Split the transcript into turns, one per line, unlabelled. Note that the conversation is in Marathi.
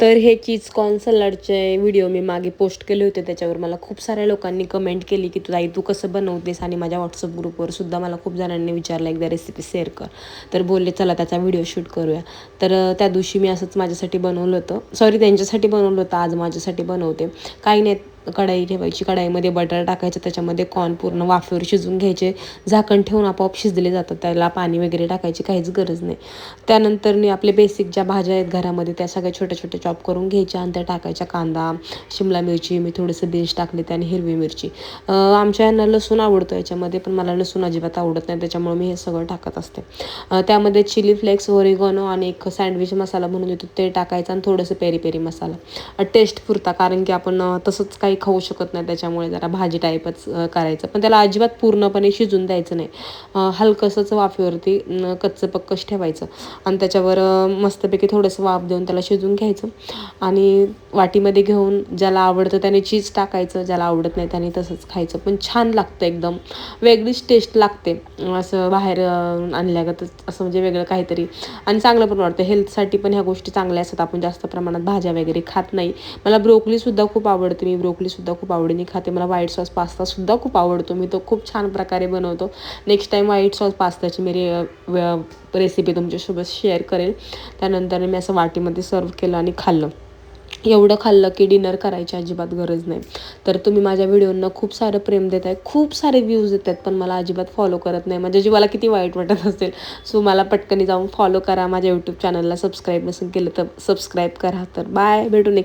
तर हे चीज कॉर्न सलाडचे व्हिडिओ मी मागे पोस्ट केले होते. त्याच्यावर मला खूप साऱ्या लोकांनी कमेंट केली की ताई तू कसं बनवतेस, आणि माझ्या व्हॉट्सअप ग्रुपवर सुद्धा मला खूप जणांनी विचारलं एकदा रेसिपी शेअर कर. तर बोलले चला त्याचा व्हिडिओ शूट करूया. तर त्या दिवशी मी असंच माझ्यासाठी बनवलं होतं, सॉरी त्यांच्यासाठी बनवलं होतं, आज माझ्यासाठी बनवते. काही नाही, कढाई ठेवायची, कढाईमध्ये बटर टाकायचं, त्याच्यामध्ये कॉर्न पूर्ण वाफेवर शिजून घ्यायचे, झाकण ठेवून आपोआप शिजले जातात, त्याला पाणी वगैरे टाकायची काहीच गरज नाही. त्यानंतर मी आपले बेसिक ज्या भाज्या आहेत घरामध्ये त्या सगळ्या छोट्या छोट्या चॉप करून घ्यायच्या आणि त्या टाकायच्या. कांदा, शिमला मिरची, मी थोडंसं बीन्स टाकले त्याने, हिरवी मिरची. आमच्या यांना लसूण आवडतो याच्यामध्ये, पण मला लसूण अजिबात आवडत नाही, त्याच्यामुळे मी हे सगळं टाकत असते. त्यामध्ये चिली फ्लेक्स, ओरिगॅनो आणि एक सँडविच मसाला म्हणून येतो ते टाकायचा, आणि थोडंसं पेरी पेरी मसाला टेस्ट पुरता, कारण की आपण तसंच काही खाऊ शकत नाही, त्याच्यामुळे जरा भाजी टाईपच करायचं. पण त्याला अजिबात पूर्णपणे शिजून द्यायचं नाही, हलकंसंच वाफेवरती कच्चं पक्कच ठेवायचं. आणि त्याच्यावर मस्तपैकी थोडंसं वाफ देऊन त्याला शिजून घ्यायचं. आणि वाटीमध्ये घेऊन ज्याला आवडतं त्याने चीज टाकायचं, ज्याला आवडत नाही त्याने तसंच खायचं. पण छान लागतं, एकदम वेगळीच टेस्ट लागते, असं बाहेर आणल्यागतच असं, म्हणजे वेगळं काहीतरी. आणि चांगलं पण वाटतं, हेल्थसाठी पण ह्या गोष्टी चांगल्या असतात. आपण जास्त प्रमाणात भाज्या वगैरे खात नाही. मला ब्रोकलीसुद्धा खूप आवडते, मी ब्रोकलीसुद्धा खूप आवडीने खाते. मला व्हाईट सॉस पास्तासुद्धा खूप आवडतो, मी तो खूप छान प्रकारे बनवतो. नेक्स्ट टाईम व्हाईट सॉस पास्ताची मी रेसिपी तुमच्यासोबत शेअर करेल. त्यानंतर मी असं वाटीमध्ये सर्व केलं आणि खाल्लं. एवढं खाल्लं की डिनर करायची अजिबात गरज नाही. तर तुम्ही माझ्या व्हिडिओंना खूप सारं प्रेम देत आहे, खूप सारे व्ह्यूज येत आहेत, पण मला अजिबात फॉलो करत नाही. म्हणजे जीवाला किती वाईट वाटत असेल. सो मला पटकन जाऊन फॉलो करा, माझ्या यूट्यूब चॅनलला सबस्क्राईब नसेल केलं तर सबस्क्राईब करा. तर बाय, भेटू नेक्स्ट.